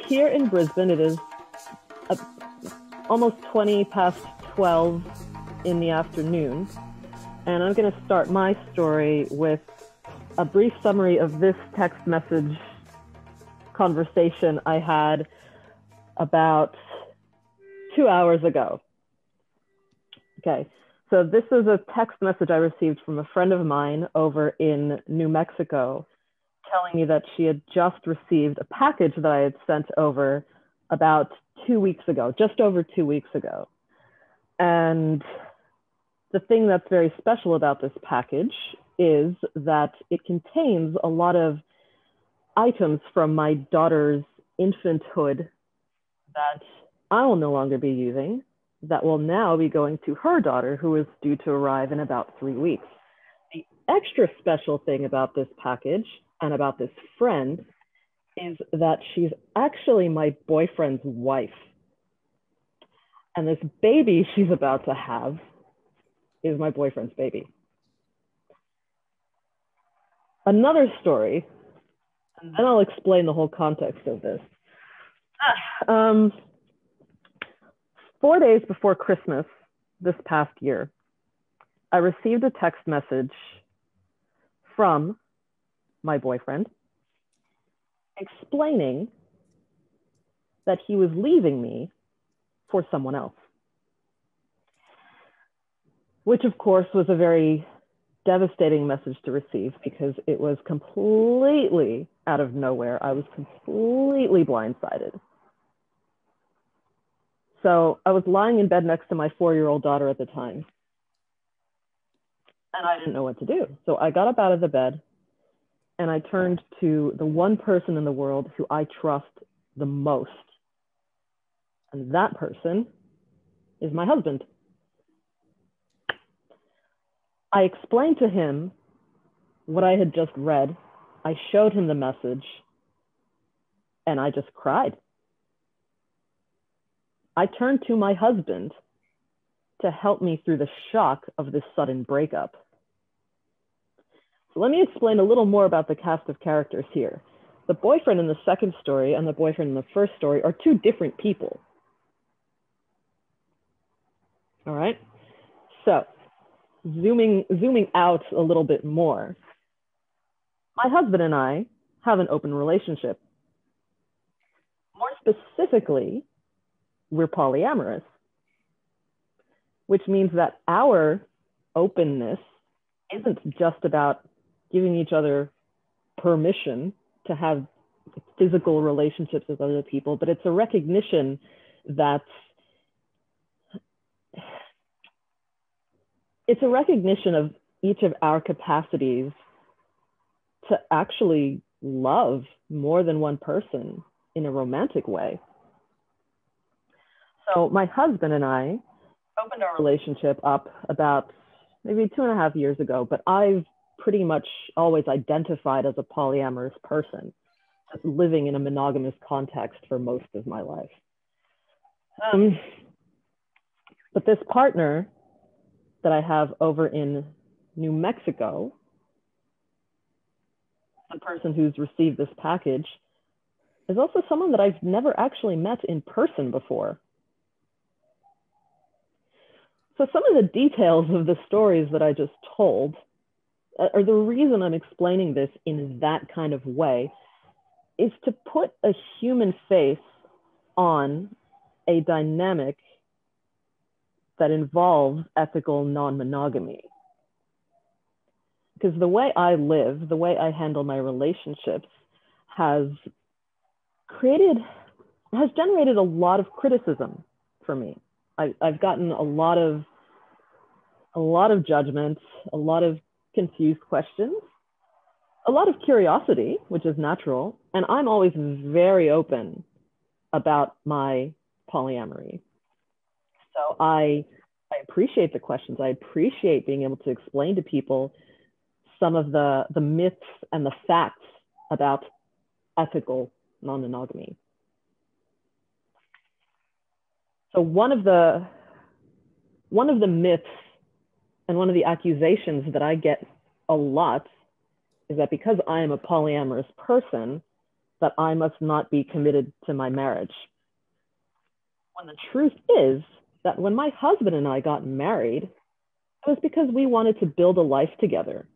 here in Brisbane, it is almost 20 past 12 in the afternoon, and I'm going to start my story with a brief summary of this text message conversation I had about 2 hours ago. Okay, so this is a text message I received from a friend of mine over in New Mexico, telling me that she had just received a package that I had sent over about 2 weeks ago, just over 2 weeks ago. And the thing that's very special about this package is that it contains a lot of items from my daughter's infanthood that I will no longer be using, that will now be going to her daughter, who is due to arrive in about 3 weeks. The extra special thing about this package and about this friend is that she's actually my boyfriend's wife. And this baby she's about to have is my boyfriend's baby. Another story, and then I'll explain the whole context of this. 4 days before Christmas this past year, I received a text message from my boyfriend explaining that he was leaving me for someone else, which of course was a very devastating message to receive because it was completely out of nowhere. I was completely blindsided. So I was lying in bed next to my 4-year-old daughter at the time, and I didn't know what to do. So I got up out of the bed and I turned to the one person in the world who I trust the most. And that person is my husband. I explained to him what I had just read. I showed him the message, and I just cried. I turned to my husband to help me through the shock of this sudden breakup. So let me explain a little more about the cast of characters here. The boyfriend in the second story and the boyfriend in the first story are two different people. All right, so zooming out a little bit more, my husband and I have an open relationship. More specifically, we're polyamorous, which means that our openness isn't just about giving each other permission to have physical relationships with other people, but it's a recognition that it's a recognition of each of our capacities to actually love more than one person in a romantic way. So my husband and I opened our relationship up about maybe 2.5 years ago, but I've pretty much always identified as a polyamorous person, just living in a monogamous context for most of my life. But this partner that I have over in New Mexico, the person who's received this package, is also someone that I've never actually met in person before. So some of the details of the stories that I just told are the reason I'm explaining this in that kind of way, is to put a human face on a dynamic that involves ethical non-monogamy. Because the way I live, the way I handle my relationships has generated a lot of criticism for me. I've gotten a lot of judgments, a lot of confused questions, a lot of curiosity, which is natural. And I'm always very open about my polyamory. So I appreciate the questions. I appreciate being able to explain to people some of the myths and the facts about ethical non-monogamy. So one of the myths and one of the accusations that I get a lot is that because I am a polyamorous person, that I must not be committed to my marriage. When the truth is that when my husband and I got married, it was because we wanted to build a life together.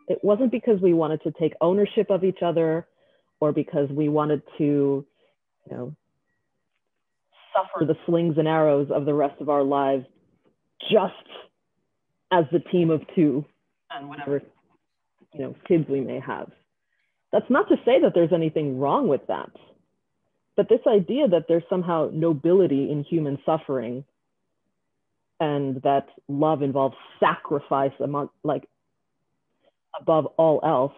It wasn't because we wanted to take ownership of each other or because we wanted to, suffer the slings and arrows of the rest of our lives just as the team of two and whatever, kids we may have. That's not to say that there's anything wrong with that. But this idea that there's somehow nobility in human suffering and that love involves sacrifice above all else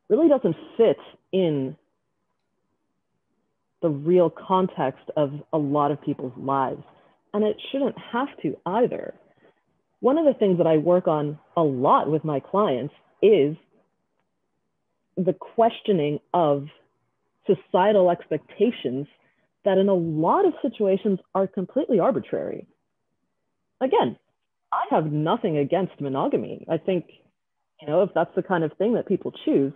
really doesn't fit in the real context of a lot of people's lives. And it shouldn't have to either. One of the things that I work on a lot with my clients is the questioning of societal expectations that in a lot of situations are completely arbitrary. Again, I have nothing against monogamy. I think, if that's the kind of thing that people choose,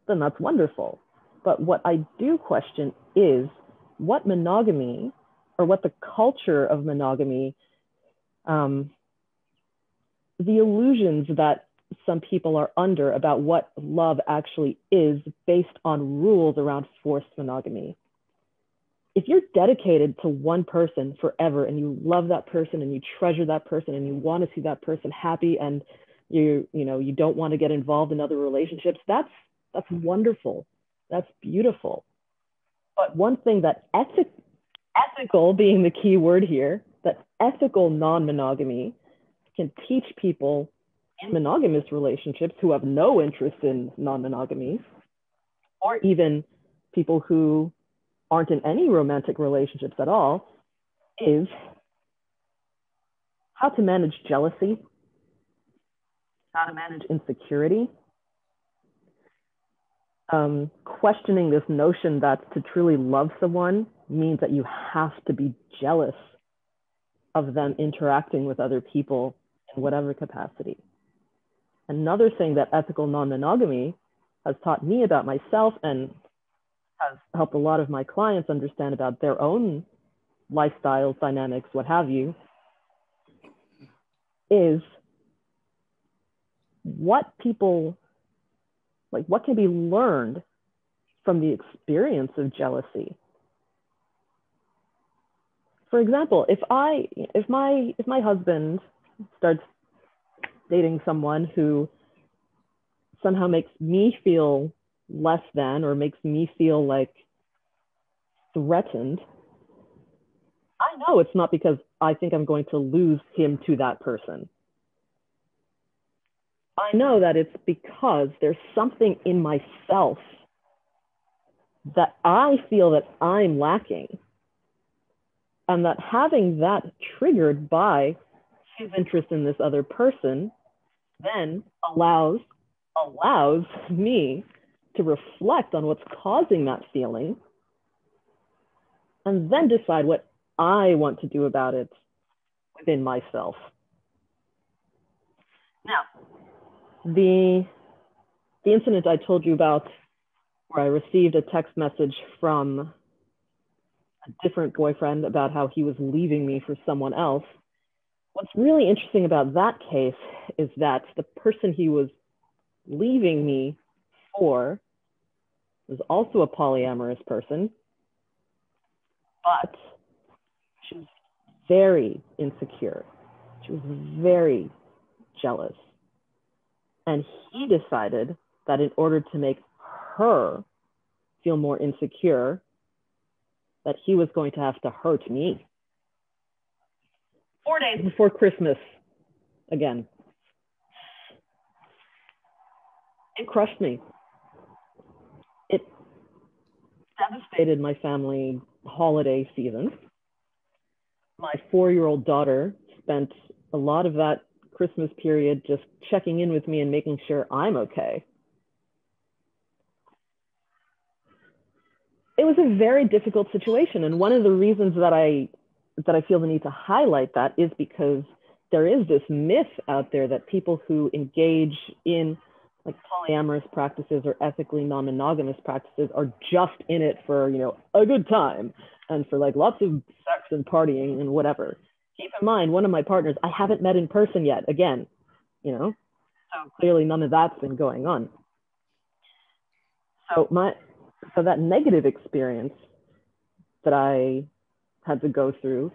then that's wonderful. But what I do question is what monogamy or what the culture of monogamy, the illusions that some people are under about what love actually is based on rules around forced monogamy. If you're dedicated to one person forever and you love that person and you treasure that person and you want to see that person happy and you don't want to get involved in other relationships, that's wonderful. That's beautiful. But one thing that ethical being the key word here, that ethical non-monogamy can teach people in monogamous relationships who have no interest in non-monogamy, or even people who aren't in any romantic relationships at all, is how to manage jealousy, how to manage insecurity, questioning this notion that to truly love someone means that you have to be jealous of them interacting with other people in whatever capacity. Another thing that ethical non-monogamy has taught me about myself and has helped a lot of my clients understand about their own lifestyles, dynamics, what have you, is what can be learned from the experience of jealousy. For example, if my husband starts dating someone who somehow makes me feel less than or makes me feel like threatened, I know it's not because I think I'm going to lose him to that person. I know that it's because there's something in myself that I feel that I'm lacking, and that having that triggered by his interest in this other person then allows me to reflect on what's causing that feeling and then decide what I want to do about it within myself. Now, the incident I told you about where I received a text message from a different boyfriend about how he was leaving me for someone else. What's really interesting about that case is that the person he was leaving me for was also a polyamorous person, but she was very insecure. She was very jealous. And he decided that in order to make her feel more insecure, that he was going to have to hurt me. 4 days before Christmas, again. It crushed me. It devastated my family holiday season. My 4-year-old daughter spent a lot of that Christmas period just checking in with me and making sure I'm okay. It was a very difficult situation. And one of the reasons that I feel the need to highlight that is because there is this myth out there that people who engage in like polyamorous practices or ethically non-monogamous practices are just in it for, a good time and for like lots of sex and partying and whatever. Keep in mind, one of my partners I haven't met in person yet, again, so clearly none of that's been going on. So that negative experience that I had to go through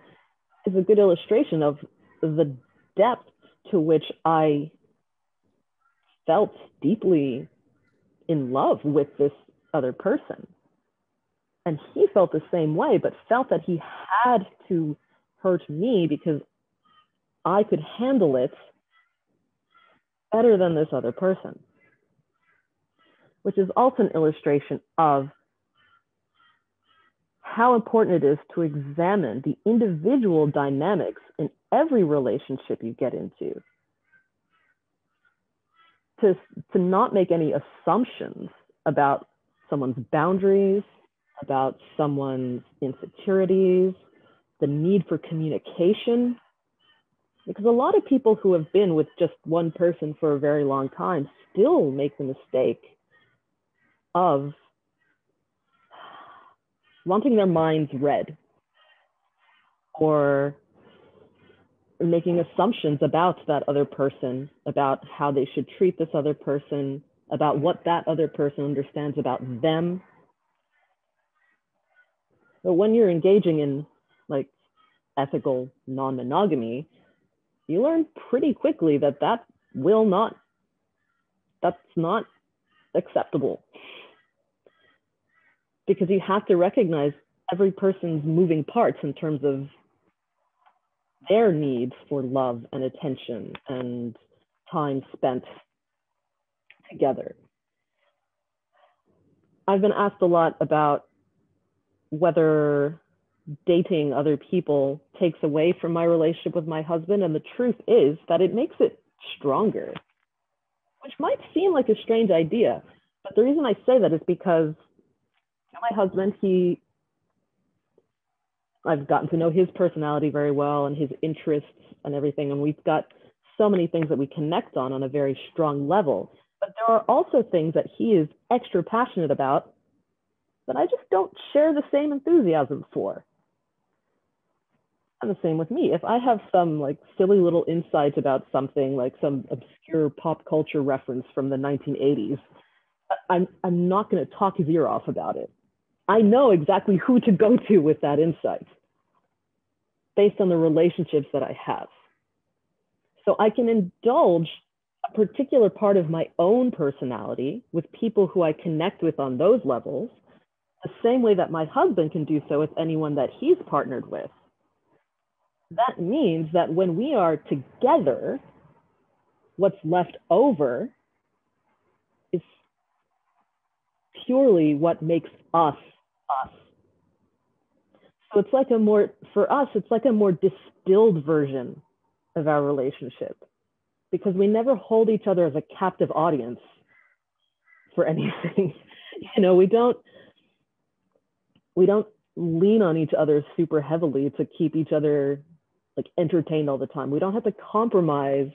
is a good illustration of the depth to which I felt deeply in love with this other person. And he felt the same way, but felt that he had to hurt me because I could handle it better than this other person, which is also an illustration of how important it is to examine the individual dynamics in every relationship you get into. To not make any assumptions about someone's boundaries, about someone's insecurities, the need for communication. Because a lot of people who have been with just one person for a very long time still make the mistake of wanting their minds read or making assumptions about that other person, about how they should treat this other person, about what that other person understands about them. But when you're engaging in like ethical non-monogamy, you learn pretty quickly that that's not acceptable. Because you have to recognize every person's moving parts in terms of their needs for love and attention and time spent together. I've been asked a lot about whether dating other people takes away from my relationship with my husband, and the truth is that it makes it stronger, which might seem like a strange idea, but the reason I say that is because my husband, I've gotten to know his personality very well and his interests and everything, and we've got so many things that we connect on a very strong level. But there are also things that he is extra passionate about that I just don't share the same enthusiasm for. And the same with me. If I have some like silly little insight about something, like some obscure pop culture reference from the 1980s, I'm not going to talk his ear off about it. I know exactly who to go to with that insight based on the relationships that I have. So I can indulge a particular part of my own personality with people who I connect with on those levels, the same way that my husband can do so with anyone that he's partnered with. That means that when we are together, what's left over is purely what makes us us. So it's like for us, it's like a more distilled version of our relationship, because we never hold each other as a captive audience for anything. We don't lean on each other super heavily to keep each other like entertained all the time. We don't have to compromise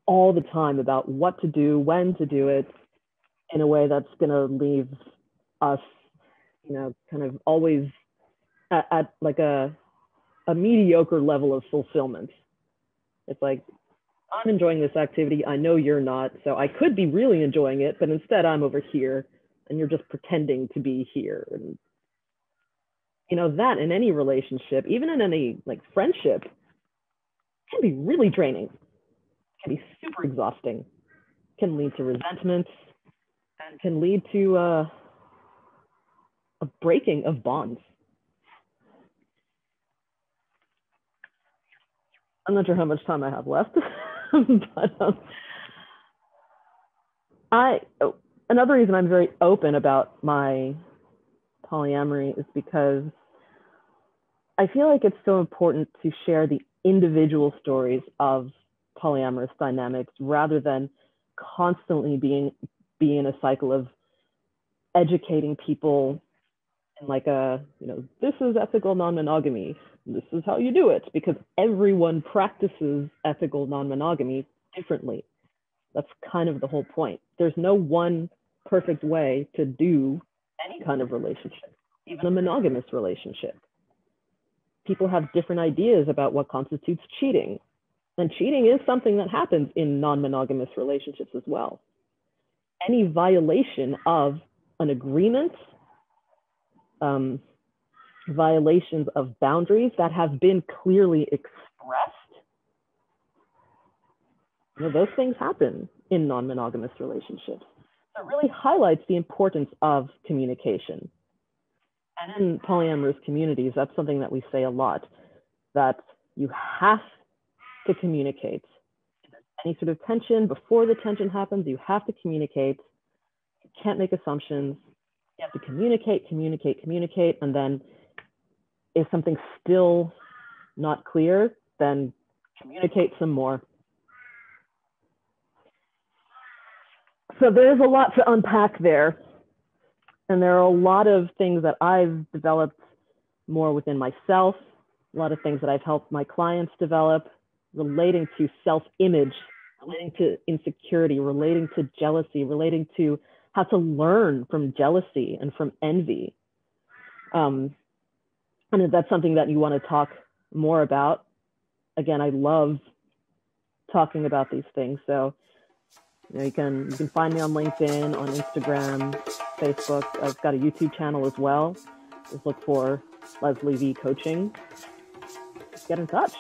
all the time about what to do, when to do it, in a way that's going to leave us, kind of always at like a mediocre level of fulfillment. It's like, I'm enjoying this activity, I know you're not, so I could be really enjoying it, but instead I'm over here and you're just pretending to be here. And that in any relationship, even in any like friendship, can be really draining, can be super exhausting, can lead to resentment, and can lead to a breaking of bonds. I'm not sure how much time I have left, but another reason I'm very open about my polyamory is because I feel like it's so important to share the individual stories of polyamorous dynamics rather than constantly being in a cycle of educating people in like this is ethical non-monogamy, this is how you do it, because everyone practices ethical non-monogamy differently. That's kind of the whole point. There's no one perfect way to do any kind of relationship, even a monogamous relationship. People have different ideas about what constitutes cheating. And cheating is something that happens in non-monogamous relationships as well. Any violation of an agreement, violations of boundaries that have been clearly expressed, those things happen in non-monogamous relationships. So it really highlights the importance of communication. And in polyamorous communities, that's something that we say a lot, that you have to communicate. If there's any sort of tension, before the tension happens, you have to communicate. You can't make assumptions. You have to communicate, and then if something's still not clear, then communicate some more. So there's a lot to unpack there. And there are a lot of things that I've developed more within myself, a lot of things that I've helped my clients develop relating to self-image, relating to insecurity, relating to jealousy, relating to how to learn from jealousy and from envy. And if that's something that you want to talk more about, again, I love talking about these things. So you can find me on LinkedIn, on Instagram, Facebook. I've got a YouTube channel as well. Just look for Leslie V Coaching. Get in touch.